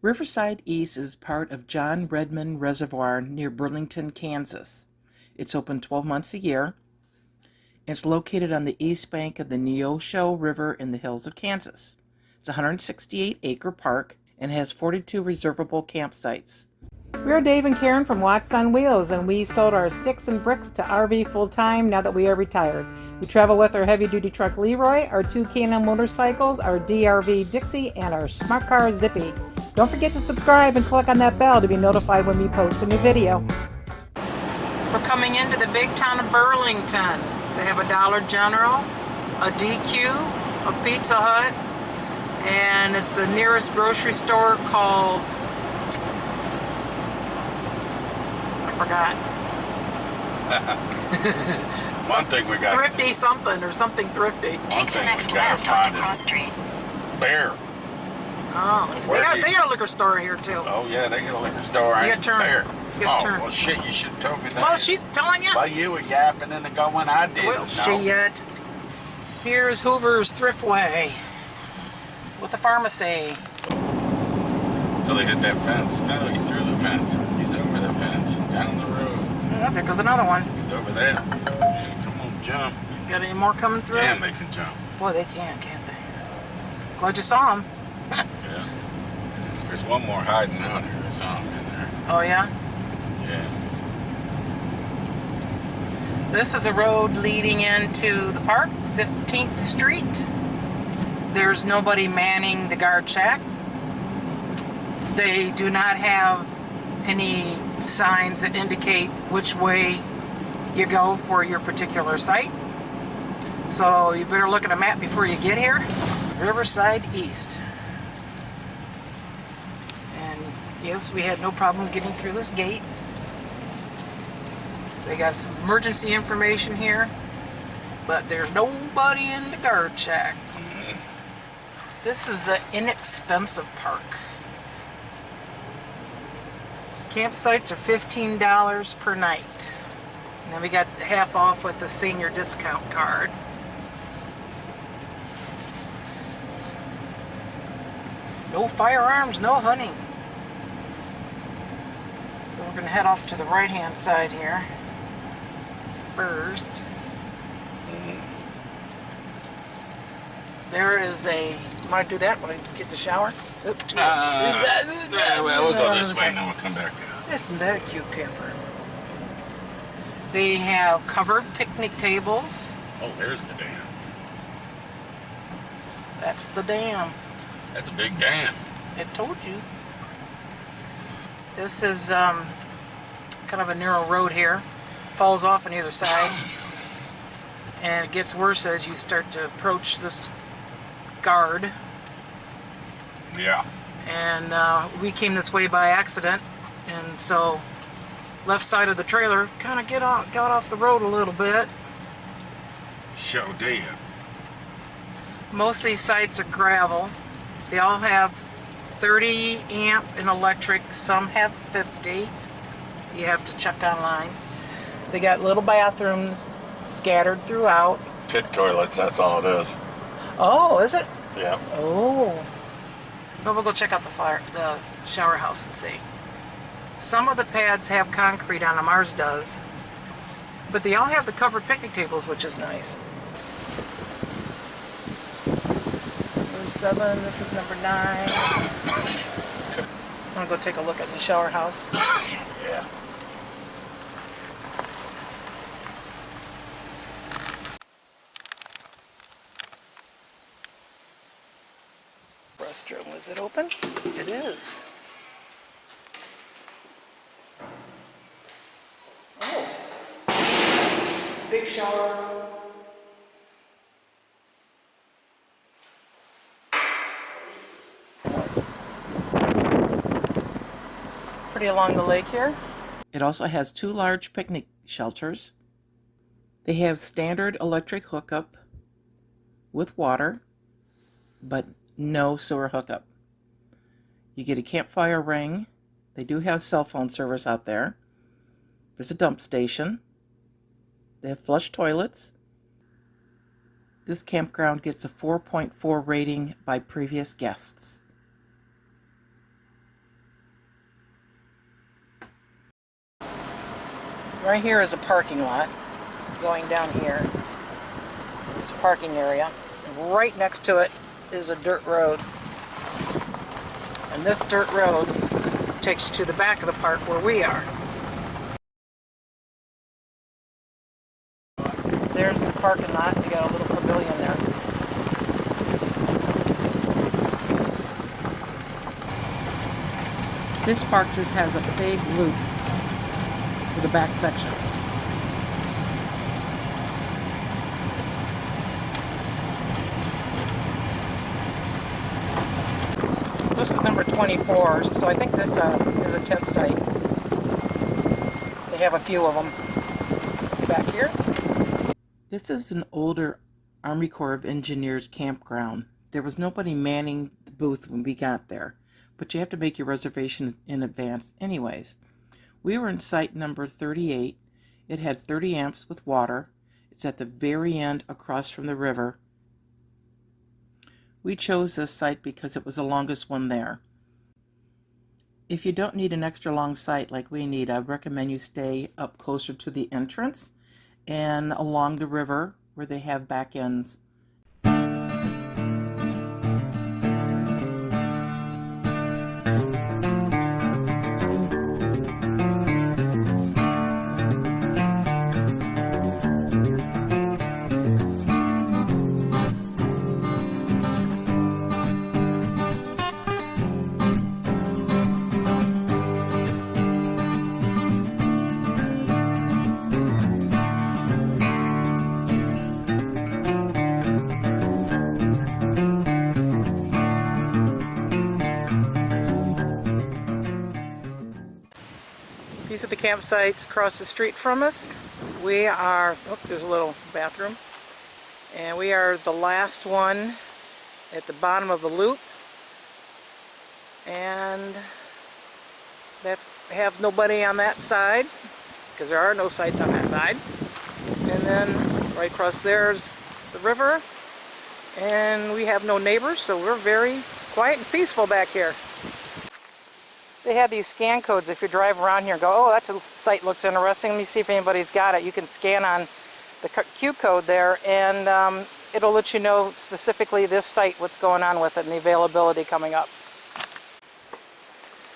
Riverside East is part of John Redmond Reservoir near Burlington, Kansas. It's open 12 months a year. It's located on the east bank of the Neosho River in the hills of Kansas. It's a 168-acre park and has 42 reservable campsites. We're Dave and Karen from Watts on Wheels, and we sold our sticks and bricks to RV full-time now that we are retired. We travel with our heavy-duty truck Leroy, our 2 K&N motorcycles, our DRV Dixie, and our smart car Zippy. Don't forget to subscribe and click on that bell to be notified when we post a new video. We're coming into the big town of Burlington. They have a Dollar General, a DQ, a Pizza Hut, and it's the nearest grocery store called, I forgot. One thing we got Thrifty something or something thrifty. One thing we gotta find is Bear. Oh, they got a liquor store here too. Oh yeah, they got a liquor store. You got turn. Bear. You got Oh turn. well, shit! You should have told me that. Well, she's telling you. Well, you were yapping in the go when I did. Will she yet? Here's Hoover's Thriftway with a pharmacy. Until they hit that fence. No, he's through the fence. He's over the fence and down the road. Oh, there goes another one. He's over there. Yeah, come on, jump. Got any more coming through? Damn, they can jump. Boy, they can, can't they? Glad you saw them. Yeah. There's one more hiding out here. I saw him in there. Oh, yeah? Yeah. This is a road leading into the park, 15th Street. There's nobody manning the guard shack. They do not have any signs that indicate which way you go for your particular site. So you better look at a map before you get here. Riverside East. And yes, we had no problem getting through this gate. They got some emergency information here, but there's nobody in the guard shack. This is an inexpensive park. Campsites are $15 per night. And then we got half off with the senior discount card. No firearms, no hunting. So we're going to head off to the right-hand side here first. There is a... Might do that when I get the shower. Oops. Well, we'll go this way and then we'll come back down. Isn't that a cute camper? They have covered picnic tables. Oh, there's the dam. That's the dam. That's a big dam. It told you. This is kind of a narrow road here. Falls off on either side. And it gets worse as you start to approach this guard. Yeah. And we came this way by accident. And so left side of the trailer kind of got off the road a little bit. Show did. Most of these sites are gravel. They all have 30 amp and electric. Some have 50. You have to check online. They got little bathrooms scattered throughout. Pit toilets, that's all it is. Oh, is it? Yeah. Oh. But we'll go check out the shower house and see. Some of the pads have concrete on them. Ours does. But they all have the covered picnic tables, which is nice. Number 7, this is number 9. I'm gonna go take a look at the shower house. Yeah. Restroom, is it open? It is. Oh. Big shower. Pretty along the lake here. It also has 2 large picnic shelters. They have standard electric hookup with water, but no sewer hookup. You get a campfire ring. They do have cell phone service out there. There's a dump station. They have flush toilets. This campground gets a 4.4 rating by previous guests. Right here is a parking lot. Going down here. It's a parking area. And right next to it is a dirt road. And this dirt road takes you to the back of the park where we are. There's the parking lot. You got a little pavilion there. This park just has a big loop for the back section. This is number 24, so I think this is a tent site. They have a few of them back here. This is an older Army Corps of Engineers campground. There was nobody manning the booth when we got there, but you have to make your reservations in advance anyways. We were in site number 38. It had 30 amps with water. It's at the very end across from the river. We chose this site because it was the longest one there. If you don't need an extra long site like we need, I would recommend you stay up closer to the entrance and along the river where they have back ends. These are the campsites across the street from us. We are, oh, there's a little bathroom. And we are the last one at the bottom of the loop. And that have nobody on that side, because there are no sites on that side. And then right across there is the river. And we have no neighbors, so we're very quiet and peaceful back here. They have these scan codes. If you drive around here and go, oh, that site looks interesting, let me see if anybody's got it. You can scan on the Q code there, and it'll let you know specifically this site, what's going on with it, and the availability coming up.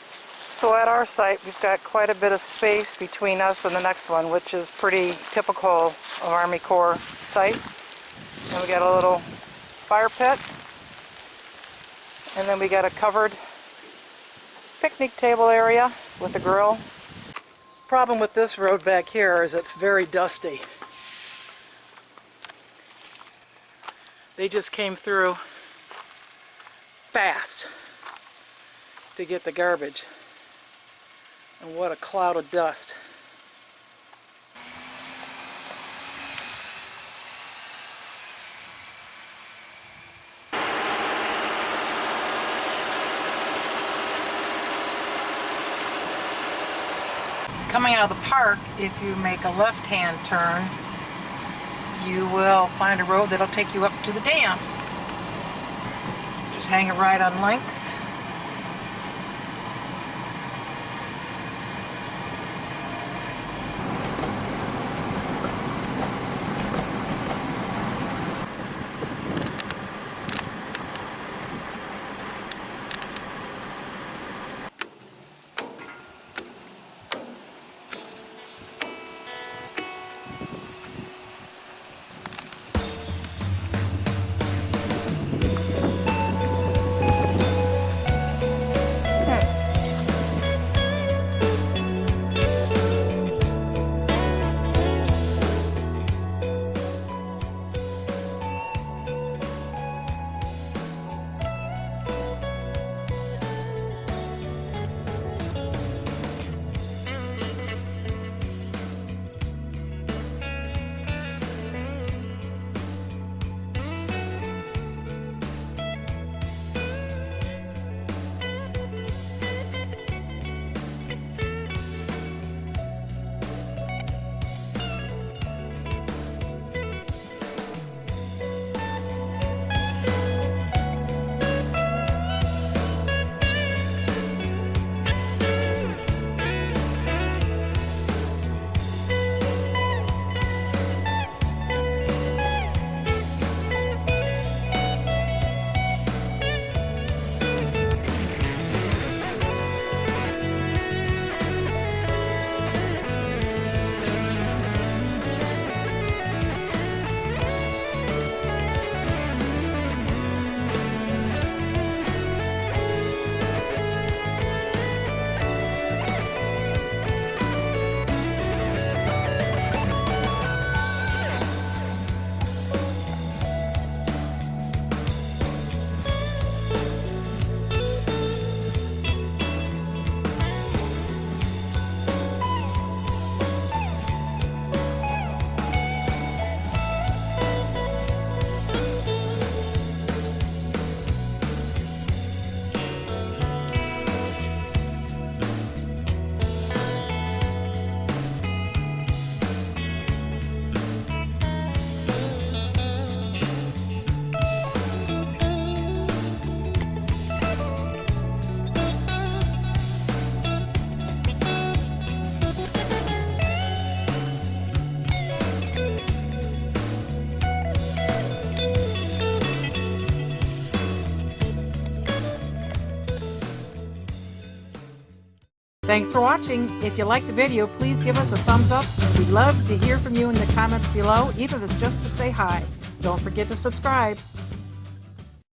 So at our site, we've got quite a bit of space between us and the next one, which is pretty typical of Army Corps sites. And we got a little fire pit, and then we got a covered picnic table area with a grill. Problem with this road back here is it's very dusty. They just came through fast to get the garbage. And what a cloud of dust. Coming out of the park, if you make a left-hand turn, you will find a road that'll take you up to the dam. Just hang a right on links. Thanks for watching. If you liked the video, please give us a thumbs up. We'd love to hear from you in the comments below, even if it's just to say hi. Don't forget to subscribe.